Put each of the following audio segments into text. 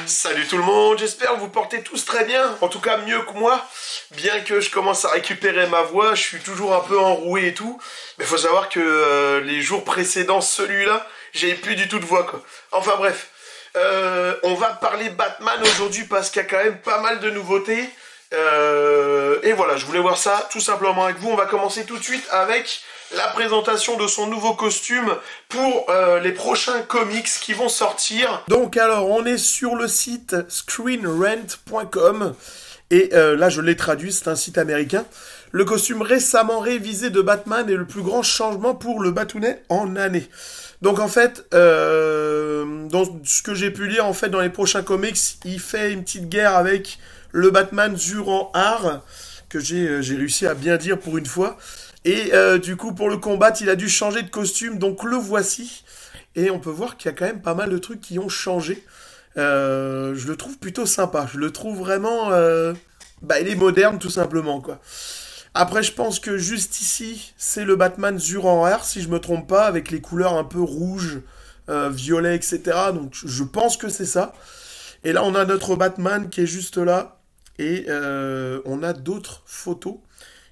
Salut tout le monde, j'espère que vous portez tous très bien, en tout cas mieux que moi, bien que je commence à récupérer ma voix, je suis toujours un peu enroué et tout, mais faut savoir que les jours précédents, celui-là, j'ai plus du tout de voix quoi. Enfin bref, on va parler Batman aujourd'hui parce qu'il y a quand même pas mal de nouveautés, et voilà, je voulais voir ça tout simplement avec vous. On va commencer tout de suite avec la présentation de son nouveau costume pour les prochains comics qui vont sortir. Donc alors, on est sur le site screenrant.com et là je l'ai traduit, c'est un site américain. Le costume récemment révisé de Batman est le plus grand changement pour le Batounet en année. Donc en fait, dans ce que j'ai pu lire, en fait, dans les prochains comics, il fait une petite guerre avec le Batman Zuran-Har, que j'ai réussi à bien dire pour une fois. Et du coup, pour le combattre, il a dû changer de costume, donc le voici. Et on peut voir qu'il y a quand même pas mal de trucs qui ont changé. Je le trouve plutôt sympa. Je le trouve vraiment... il est moderne, tout simplement, quoi. Après, je pense que juste ici, c'est le Batman Zuran-Har, si je me trompe pas, avec les couleurs un peu rouge, violet, etc. Donc, je pense que c'est ça. Et là, on a notre Batman qui est juste là. Et on a d'autres photos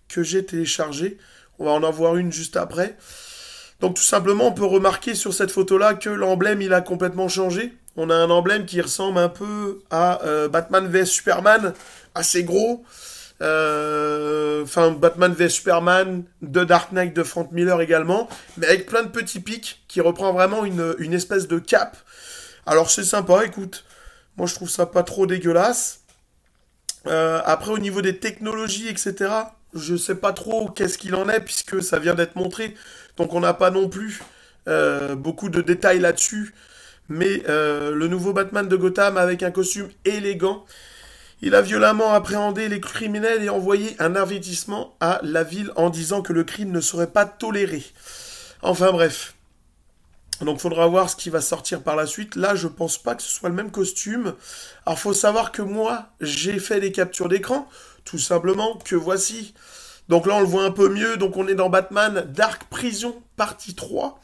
que j'ai téléchargées. On va en avoir une juste après. Donc tout simplement, on peut remarquer sur cette photo-là que l'emblème, il a complètement changé. On a un emblème qui ressemble un peu à Batman vs Superman, assez gros. Batman vs Superman de Dark Knight de Frank Miller également, mais avec plein de petits pics qui reprend vraiment une espèce de cape. Alors c'est sympa, écoute. Moi je trouve ça pas trop dégueulasse. Après au niveau des technologies, etc., je sais pas trop qu'est-ce qu'il en est puisque ça vient d'être montré. Donc on n'a pas non plus beaucoup de détails là-dessus. Mais le nouveau Batman de Gotham avec un costume élégant, il a violemment appréhendé les criminels et envoyé un avertissement à la ville en disant que le crime ne serait pas toléré. Enfin bref. Donc faudra voir ce qui va sortir par la suite. Là, je pense pas que ce soit le même costume. Alors faut savoir que moi, j'ai fait des captures d'écran, tout simplement, que voici. Donc là, on le voit un peu mieux. Donc on est dans Batman Dark Prison, partie 3.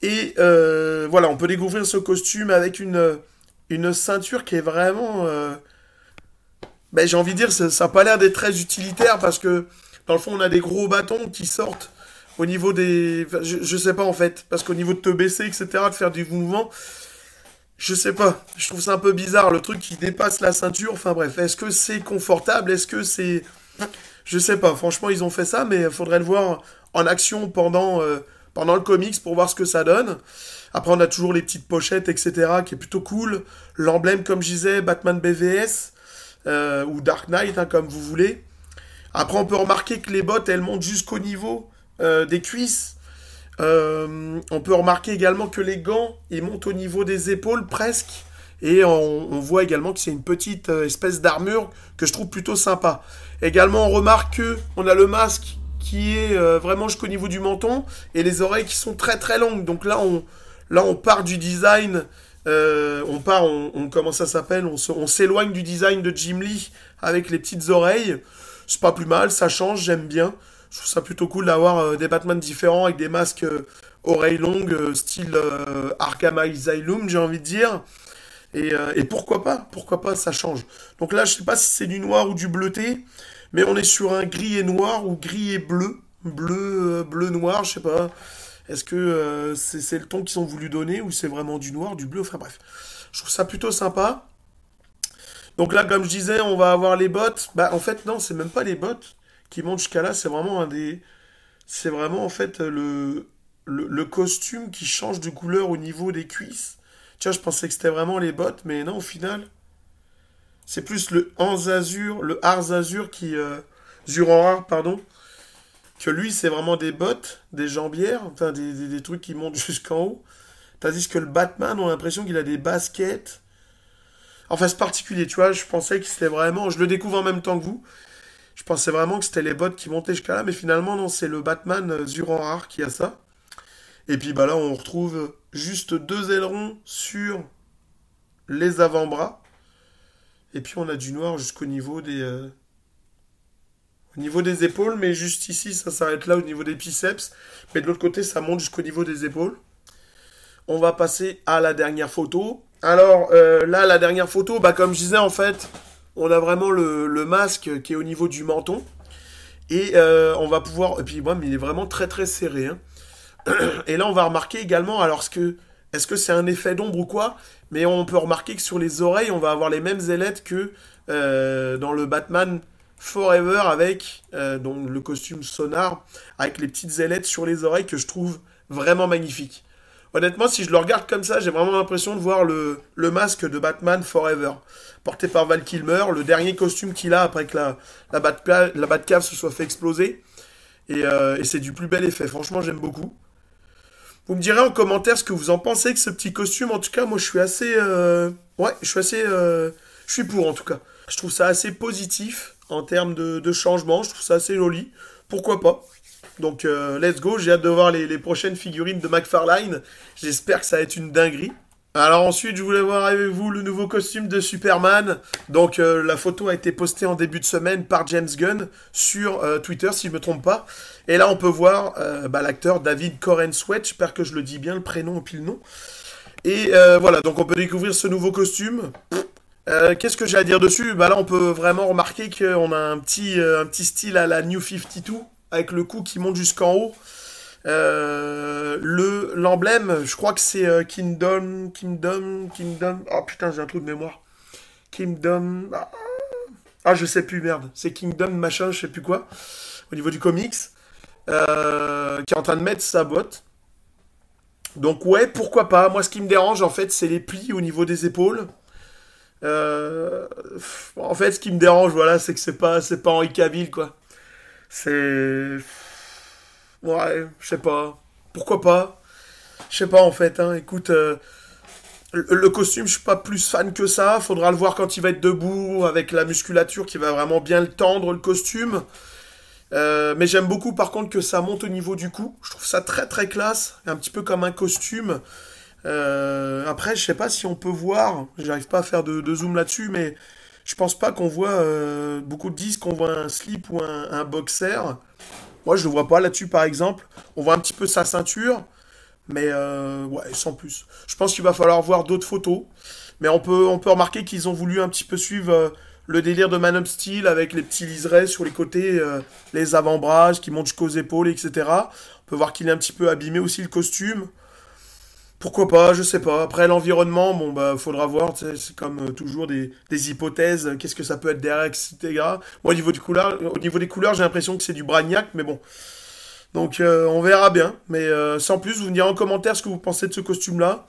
Et voilà, on peut découvrir ce costume avec une ceinture qui est vraiment... j'ai envie de dire, ça n'a pas l'air d'être très utilitaire parce que, dans le fond, on a des gros bâtons qui sortent au niveau des... Je sais pas, en fait. Parce qu'au niveau de te baisser, etc., de faire du mouvement, je sais pas. Je trouve ça un peu bizarre, le truc qui dépasse la ceinture. Enfin bref, est-ce que c'est confortable? Est-ce que c'est... Je sais pas. Franchement, ils ont fait ça, mais il faudrait le voir en action pendant le comics pour voir ce que ça donne. Après, on a toujours les petites pochettes, etc., qui est plutôt cool. L'emblème, comme je disais, Batman BVS, ou Dark Knight, hein, comme vous voulez. Après, on peut remarquer que les bottes, elles montent jusqu'au niveau des cuisses. On peut remarquer également que les gants, ils montent au niveau des épaules presque. Et on voit également que c'est une petite espèce d'armure que je trouve plutôt sympa. Également, on remarque que on a le masque qui est vraiment jusqu'au niveau du menton et les oreilles qui sont très très longues. Donc là, on part du design. Comment ça s'appelle, on s'éloigne du design de Jim Lee avec les petites oreilles. C'est pas plus mal, ça change, j'aime bien. Je trouve ça plutôt cool d'avoir des Batman différents avec des masques oreilles longues, style Arkham Asylum, j'ai envie de dire. Et pourquoi pas, ça change. Donc là, je sais pas si c'est du noir ou du bleuté, mais on est sur un gris et noir ou gris et bleu. Bleu noir, je sais pas. Est-ce que c'est le ton qu'ils ont voulu donner ou c'est vraiment du noir, du bleu? Enfin bref, je trouve ça plutôt sympa. Donc là, comme je disais, on va avoir les bottes. En fait, non, c'est même pas les bottes qui montent jusqu'à là. C'est vraiment c'est vraiment en fait le costume qui change de couleur au niveau des cuisses. Tiens, je pensais que c'était vraiment les bottes, mais non, au final, c'est plus le Ars Azur qui Zuran-Har, pardon. Que lui, c'est vraiment des bottes, des jambières, enfin des trucs qui montent jusqu'en haut. Tandis que le Batman, on a l'impression qu'il a des baskets. Enfin, c'est particulier, tu vois. Je pensais que c'était vraiment... Je le découvre en même temps que vous. Je pensais vraiment que c'était les bottes qui montaient jusqu'à là. Mais finalement, non, c'est le Batman Zuran-Har qui a ça. Et puis là, on retrouve juste 2 ailerons sur les avant-bras. Et puis, on a du noir jusqu'au niveau des épaules, mais juste ici, ça s'arrête là au niveau des biceps. Mais de l'autre côté, ça monte jusqu'au niveau des épaules. On va passer à la dernière photo. Alors, là, la dernière photo, bah, comme je disais, en fait, on a vraiment le masque qui est au niveau du menton. Et on va pouvoir... Et puis, moi, mais il est vraiment très, très serré, hein. Et là, on va remarquer également, alors, est-ce que c'est un effet d'ombre ou quoi? Mais on peut remarquer que sur les oreilles, on va avoir les mêmes ailettes que dans le Batman Forever avec donc le costume Sonar, avec les petites ailettes sur les oreilles que je trouve vraiment magnifique. Honnêtement, si je le regarde comme ça, j'ai vraiment l'impression de voir le masque de Batman Forever, porté par Val Kilmer, le dernier costume qu'il a après que la Batcave se soit fait exploser. Et c'est du plus bel effet. Franchement, j'aime beaucoup. Vous me direz en commentaire ce que vous en pensez de ce petit costume. En tout cas, moi, je suis assez... Ouais, je suis assez... Je suis pour, en tout cas. Je trouve ça assez positif en termes de changement. Je trouve ça assez joli. Pourquoi pas? Donc, let's go. J'ai hâte de voir les prochaines figurines de McFarlane. J'espère que ça va être une dinguerie. Alors ensuite, je voulais voir avec vous le nouveau costume de Superman. Donc la photo a été postée en début de semaine par James Gunn sur Twitter, si je me trompe pas. Et là, on peut voir bah, l'acteur David Corenswet. J'espère que je le dis bien, le prénom et puis le nom. Et voilà, donc on peut découvrir ce nouveau costume. Qu'est-ce que j'ai à dire dessus? Bah là, on peut vraiment remarquer qu'on a un petit style à la New 52, avec le cou qui monte jusqu'en haut. L'emblème, je crois que c'est Kingdom. Oh putain, j'ai un trou de mémoire. Kingdom. Je sais plus, merde. C'est Kingdom machin, je sais plus quoi. Au niveau du comics, qui est en train de mettre sa botte. Donc ouais, pourquoi pas. Moi, ce qui me dérange, en fait, c'est les plis au niveau des épaules. Euh, En fait, ce qui me dérange, voilà, c'est que c'est pas Henry Cavill, quoi. C'est, ouais, je sais pas. Pourquoi pas? Je sais pas en fait, hein. Écoute, le costume, je suis pas plus fan que ça. Faudra le voir quand il va être debout, avec la musculature qui va vraiment bien le tendre, le costume. Mais j'aime beaucoup par contre que ça monte au niveau du cou. Je trouve ça très très classe, un petit peu comme un costume. Après, je sais pas si on peut voir, j'arrive pas à faire de zoom là-dessus, mais je pense pas qu'on voit beaucoup de disques, qu'on voit un slip ou un boxer. Moi, je le vois pas là-dessus par exemple. On voit un petit peu sa ceinture. Mais ouais, sans plus. Je pense qu'il va falloir voir d'autres photos. Mais on peut remarquer qu'ils ont voulu un petit peu suivre le délire de Man of Steel avec les petits liserés sur les côtés, les avant-bras qui montent jusqu'aux épaules, etc. On peut voir qu'il est un petit peu abîmé aussi le costume. Pourquoi pas, je sais pas. Après l'environnement, bon bah faudra voir, tu sais, c'est comme toujours des hypothèses, qu'est-ce que ça peut être derrière, etc. Moi au niveau des couleurs, j'ai l'impression que c'est du Bragnac, mais bon. Donc on verra bien. Mais sans plus, vous me direz en commentaire ce que vous pensez de ce costume-là.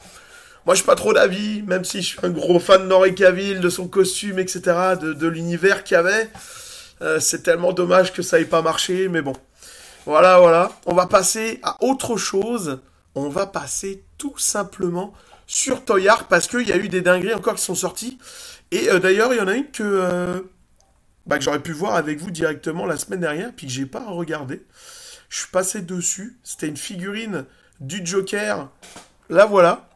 Moi, je suis pas trop d'avis, même si je suis un gros fan d'Henry Cavill, de son costume, etc., de l'univers qu'il y avait. C'est tellement dommage que ça ait pas marché, mais bon. Voilà, voilà. On va passer à autre chose. On va passer tout simplement sur Toy Ark parce qu'il y a eu des dingueries encore qui sont sorties. Et d'ailleurs, il y en a une que j'aurais pu voir avec vous directement la semaine dernière, puis que j'ai pas regardé. Je suis passé dessus. C'était une figurine du Joker. La voilà.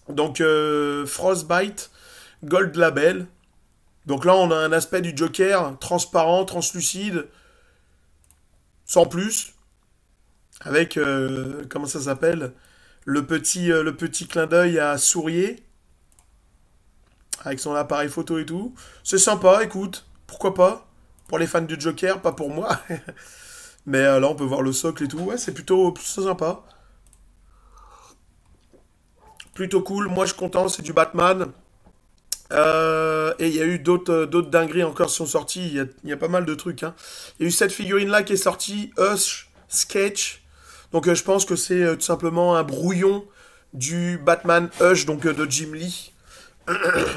Donc Frostbite Gold Label. Donc là, on a un aspect du Joker transparent, translucide, sans plus, avec comment ça s'appelle, le petit clin d'œil à Sourier avec son appareil photo et tout. C'est sympa, écoute, pourquoi pas. Pour les fans du Joker, pas pour moi. Mais là, on peut voir le socle et tout. Ouais, c'est plutôt sympa. Plutôt cool. Moi, je suis content. C'est du Batman. Et il y a eu d'autres dingueries encore qui sont sorties. Il y a pas mal de trucs, hein. Il y a eu cette figurine-là qui est sortie. Hush Sketch. Donc, je pense que c'est tout simplement un brouillon du Batman Hush, donc de Jim Lee.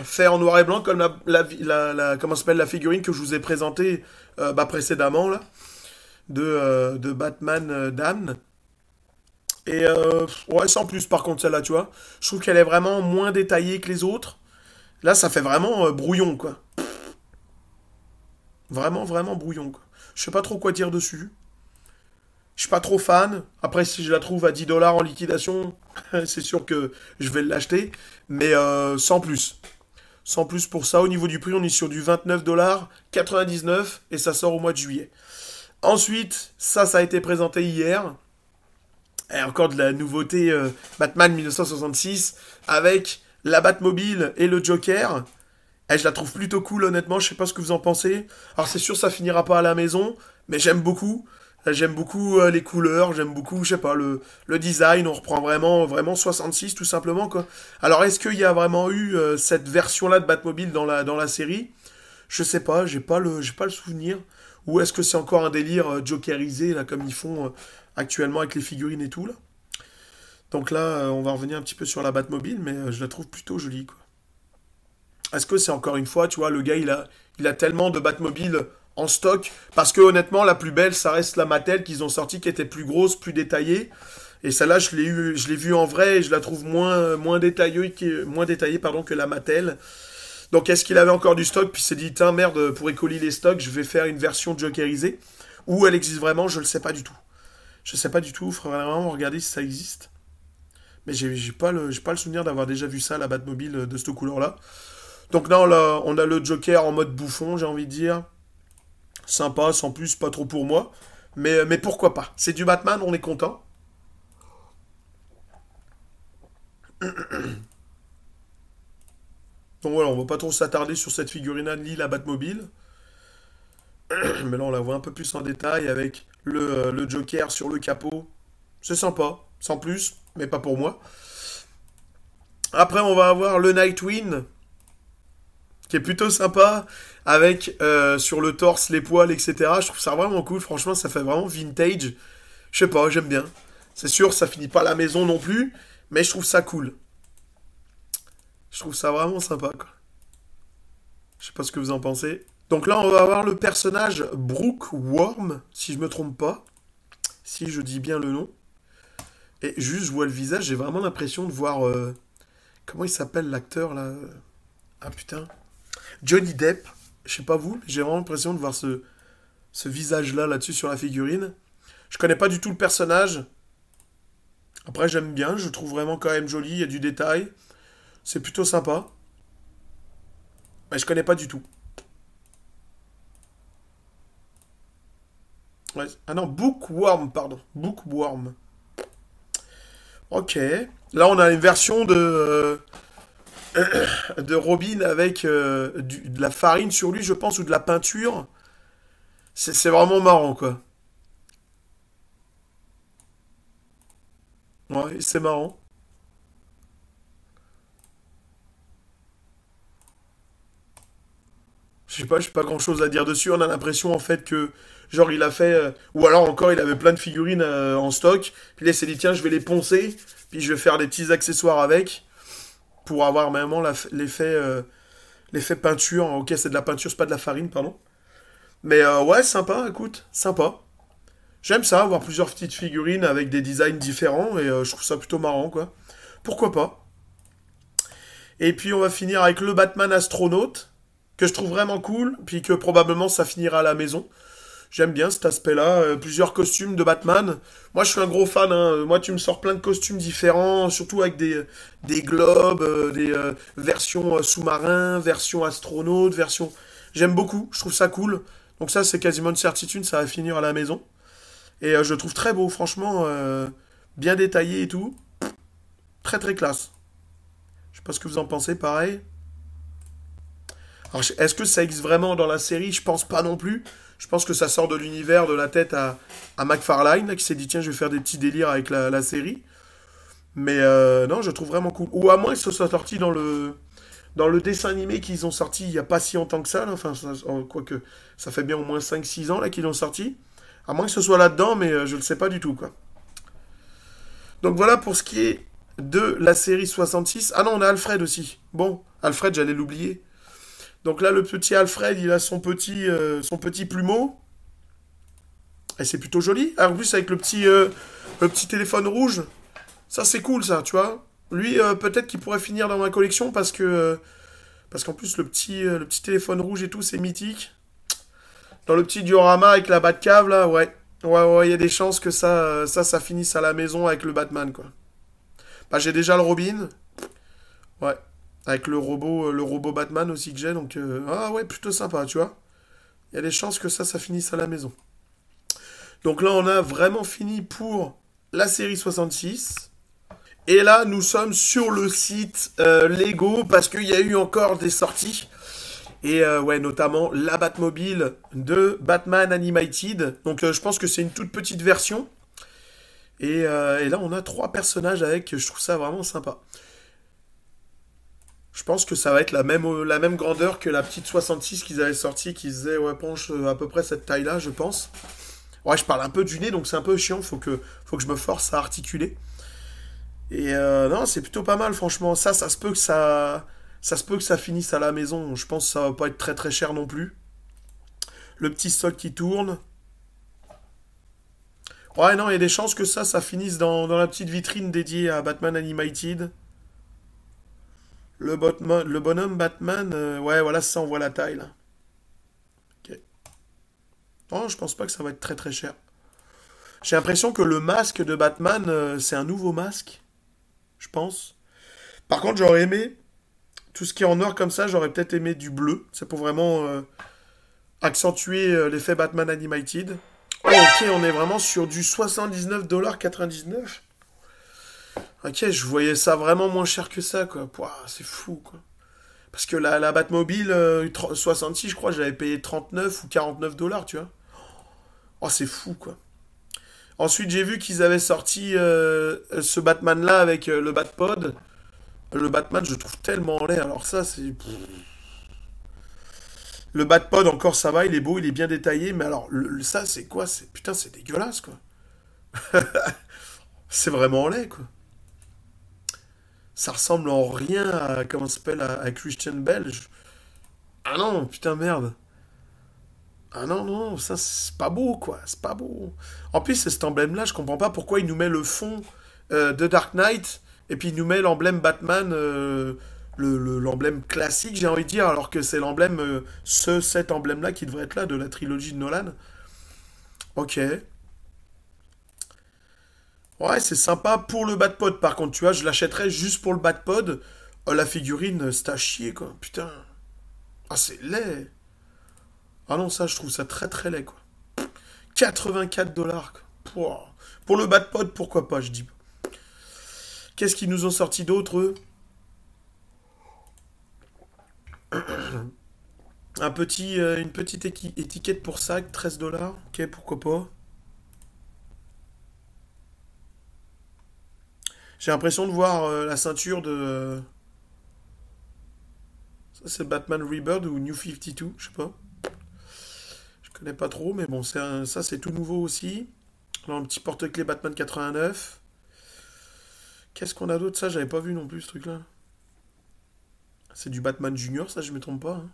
Fait en noir et blanc, comme comment s'appelle la figurine que je vous ai présentée précédemment, là. De Batman Dan. Et ouais, sans plus par contre celle-là, tu vois. Je trouve qu'elle est vraiment moins détaillée que les autres. Là, ça fait vraiment brouillon, quoi. Vraiment, vraiment brouillon, quoi. Je sais pas trop quoi dire dessus. Je suis pas trop fan. Après, si je la trouve à 10 dollars en liquidation, c'est sûr que je vais l'acheter. Mais sans plus. Sans plus pour ça. Au niveau du prix, on est sur du 29 dollars 99 et ça sort au mois de juillet. Ensuite, ça a été présenté hier. Et encore de la nouveauté Batman 1966 avec la Batmobile et le Joker. Eh, je la trouve plutôt cool, honnêtement. Je sais pas ce que vous en pensez. Alors, c'est sûr, ça finira pas à la maison, mais j'aime beaucoup. J'aime beaucoup les couleurs, j'aime beaucoup, je sais pas, le design. On reprend vraiment 66, tout simplement, quoi. Alors, est-ce qu'il y a vraiment eu cette version-là de Batmobile dans la série? Je sais pas, j'ai pas le souvenir. Ou est-ce que c'est encore un délire jokerisé, là, comme ils font actuellement avec les figurines et tout, là? Donc là, on va revenir un petit peu sur la Batmobile, mais je la trouve plutôt jolie, quoi. Est-ce que c'est encore une fois, tu vois, le gars, il a tellement de Batmobile en stock, parce que honnêtement, la plus belle, ça reste la Mattel qu'ils ont sortie, qui était plus grosse, plus détaillée. Et celle-là, je l'ai vue en vrai, et je la trouve moins détaillée, pardon, que la Mattel. Donc, est-ce qu'il avait encore du stock, puis il s'est dit, tiens, merde, pour écoller les stocks, je vais faire une version jokerisée, ou elle existe vraiment, je le sais pas du tout. Je sais pas du tout, faudrait vraiment regarder si ça existe. Mais j'ai pas le souvenir d'avoir déjà vu ça, la Batmobile de cette couleur-là. Donc là, on a le Joker en mode bouffon, j'ai envie de dire. Sympa, sans plus, pas trop pour moi. Mais pourquoi pas? C'est du Batman, on est content. Donc voilà, on va pas trop s'attarder sur cette figurine Lee, la Batmobile. Mais là, on la voit un peu plus en détail avec le Joker sur le capot. C'est sympa, sans plus, mais pas pour moi. Après, on va avoir le Nightwing, qui est plutôt sympa, avec sur le torse, les poils, etc. Je trouve ça vraiment cool, franchement, ça fait vraiment vintage. Je sais pas, j'aime bien. C'est sûr, ça finit pas à la maison non plus, mais je trouve ça cool. Je trouve ça vraiment sympa, quoi. Je sais pas ce que vous en pensez. Donc là, on va avoir le personnage Brooke Worm, si je me trompe pas, si je dis bien le nom. Et juste, je vois le visage, j'ai vraiment l'impression de voir... comment il s'appelle l'acteur, là? Ah putain. Johnny Depp. Je sais pas vous, mais j'ai vraiment l'impression de voir ce visage-là, là-dessus, sur la figurine. Je connais pas du tout le personnage. Après, j'aime bien, je le trouve vraiment quand même joli, il y a du détail. C'est plutôt sympa. Mais je connais pas du tout. Ouais. Ah non, Bookworm, pardon. Bookworm. Ok. Là, on a une version de Robin avec de la farine sur lui, je pense, ou de la peinture. C'est vraiment marrant, quoi. Ouais, c'est marrant. Je sais pas, j'ai pas grand chose à dire dessus. On a l'impression en fait que, genre, il a fait. Ou alors encore, il avait plein de figurines en stock. Puis là, il s'est dit, tiens, je vais les poncer. Puis je vais faire des petits accessoires avec. Pour avoir vraiment l'effet peinture. Ok, c'est de la peinture, c'est pas de la farine, pardon. Mais ouais, sympa, écoute, sympa. J'aime ça, avoir plusieurs petites figurines avec des designs différents. Et je trouve ça plutôt marrant, quoi. Pourquoi pas? Et puis on va finir avec le Batman astronaute, que je trouve vraiment cool, puis que probablement ça finira à la maison. J'aime bien cet aspect-là, plusieurs costumes de Batman. Moi je suis un gros fan, hein. Moi tu me sors plein de costumes différents, surtout avec des globes, des versions sous-marins, versions astronautes, versions... J'aime beaucoup, je trouve ça cool. Donc ça c'est quasiment une certitude, ça va finir à la maison. Et je le trouve très beau, franchement, bien détaillé et tout. Très très classe. Je sais pas ce que vous en pensez, pareil. Alors, est-ce que ça existe vraiment dans la série? Je pense pas non plus. Je pense que ça sort de l'univers, de la tête à McFarlane, là, qui s'est dit, tiens, je vais faire des petits délires avec la série. Mais non, je trouve vraiment cool. Ou à moins que ce soit sorti dans le dessin animé qu'ils ont sorti il y a pas si longtemps que ça. Là. Enfin, quoique, ça fait bien au moins 5 6 ans là qu'ils l'ont sorti. À moins que ce soit là-dedans, mais je le sais pas du tout, quoi. Donc voilà pour ce qui est de la série 66. Ah non, on a Alfred aussi. Bon, Alfred, j'allais l'oublier. Donc là, le petit Alfred, il a son petit plumeau. Et c'est plutôt joli. Ah, en plus, avec le petit téléphone rouge. Ça, c'est cool, ça, tu vois. Lui, peut-être qu'il pourrait finir dans ma collection parce qu'en plus, le petit téléphone rouge et tout, c'est mythique. Dans le petit diorama avec la Batcave, là, ouais. Ouais, il y a des chances que ça finisse à la maison avec le Batman, quoi. Bah, j'ai déjà le Robin. Ouais. Avec le robot Batman aussi que j'ai, donc... ah ouais, plutôt sympa, tu vois. Il y a des chances que ça finisse à la maison. Donc là, on a vraiment fini pour la série 66. Et là, nous sommes sur le site Lego parce qu'il y a eu encore des sorties. Et ouais, notamment la Batmobile de Batman Animated. Donc je pense que c'est une toute petite version. Et là, on a 3 personnages avec. Je trouve ça vraiment sympa. Je pense que ça va être la même grandeur que la petite 66 qu'ils avaient sorti, qui faisait, ouais, penche à peu près cette taille-là, je pense. Ouais, je parle un peu du nez, donc c'est un peu chiant. Faut que je me force à articuler. Et non, c'est plutôt pas mal, franchement. Ça se peut que ça se peut que ça finisse à la maison. Je pense que ça va pas être très très cher non plus. Le petit sol qui tourne. Ouais, non, il y a des chances que ça finisse dans la petite vitrine dédiée à Batman Animated. Le bonhomme Batman, ouais, voilà, ça, on voit la taille, là. Ok. Non, je pense pas que ça va être très très cher. J'ai l'impression que le masque de Batman, c'est un nouveau masque, je pense. Par contre, j'aurais aimé, tout ce qui est en noir comme ça, j'aurais peut-être aimé du bleu. C'est pour vraiment accentuer l'effet Batman Animated. Oh, ok, on est vraiment sur du 79,99$. Ok, je voyais ça vraiment moins cher que ça, quoi. Pouah, c'est fou, quoi. Parce que la Batmobile 66, je crois, j'avais payé 39 ou 49$, tu vois. Oh, c'est fou, quoi. Ensuite, j'ai vu qu'ils avaient sorti ce Batman-là avec le Batpod. Le Batman, je le trouve tellement laid. Alors ça, c'est... Le Batpod, encore, ça va, il est beau, il est bien détaillé. Mais alors, ça, c'est quoi? Putain, c'est dégueulasse, quoi. C'est vraiment laid, quoi. Ça ressemble en rien à... Comment ça s'appelle? À Christian Bale. Ah non, putain, merde. Ah non, non, ça, c'est pas beau, quoi. C'est pas beau. En plus, c'est cet emblème-là, je comprends pas pourquoi il nous met le fond de Dark Knight et puis il nous met l'emblème Batman, l'emblème classique, j'ai envie de dire, alors que c'est l'emblème, cet emblème-là qui devrait être là de la trilogie de Nolan. Ok. Ouais, c'est sympa pour le Batpod, par contre, tu vois, je l'achèterais juste pour le Batpod. La figurine, c'est à chier, quoi. Putain. Ah, c'est laid. Ah non, ça, je trouve ça très très laid, quoi. 84$, quoi. Pouah. Pour le Batpod, pourquoi pas, je dis. Qu'est-ce qu'ils nous ont sorti d'autre, eux? Une petite étiquette pour sac, 13$. Ok, pourquoi pas. J'ai l'impression de voir la ceinture de... Ça, c'est Batman Rebirth ou New 52, je sais pas. Je connais pas trop, mais bon, ça, c'est tout nouveau aussi. Là, un petit porte-clés Batman 89. Qu'est-ce qu'on a d'autre? Ça, j'avais pas vu non plus, ce truc-là. C'est du Batman Junior, ça, je me trompe pas, hein.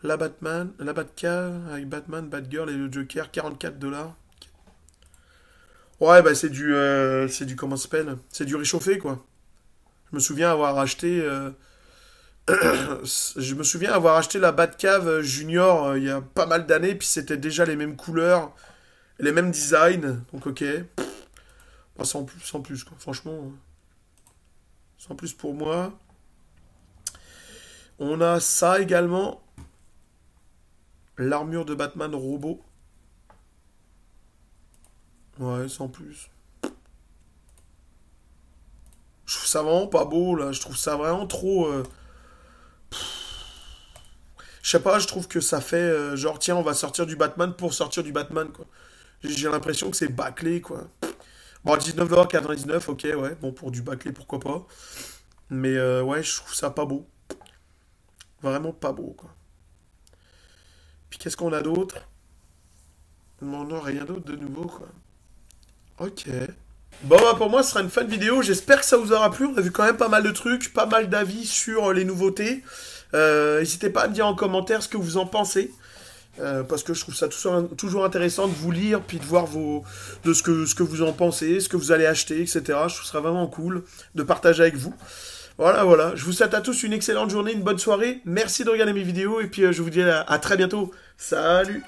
La Batcave avec Batman, Batgirl et le Joker, 44$. Ouais, bah c'est du comment ça s'appelle? C'est du réchauffé, quoi. Je me souviens avoir acheté, je me souviens avoir acheté la Batcave Junior il y a pas mal d'années, puis c'était déjà les mêmes couleurs, les mêmes designs, donc ok. Bah, sans plus, quoi. Franchement, sans plus pour moi. On a ça également, l'armure de Batman robot. Ouais, sans plus. Je trouve ça vraiment pas beau, là. Je trouve ça vraiment trop... Je sais pas, je trouve que ça fait... genre, tiens, on va sortir du Batman pour sortir du Batman, quoi. J'ai l'impression que c'est bâclé, quoi. Bon, 19,99$, ok, ouais. Bon, pour du bâclé, pourquoi pas. Mais ouais, je trouve ça pas beau. Vraiment pas beau, quoi. Puis qu'est-ce qu'on a d'autre? Non, non, rien d'autre de nouveau, quoi. Ok. Bon, bah, pour moi, ce sera une fin de vidéo. J'espère que ça vous aura plu. On a vu quand même pas mal de trucs, pas mal d'avis sur les nouveautés. N'hésitez pas à me dire en commentaire ce que vous en pensez. Parce que je trouve ça toujours intéressant de vous lire, puis de voir de ce que vous en pensez, ce que vous allez acheter, etc. Je trouve ça vraiment cool de partager avec vous. Voilà, voilà. Je vous souhaite à tous une excellente journée, une bonne soirée. Merci de regarder mes vidéos, et puis je vous dis à très bientôt. Salut!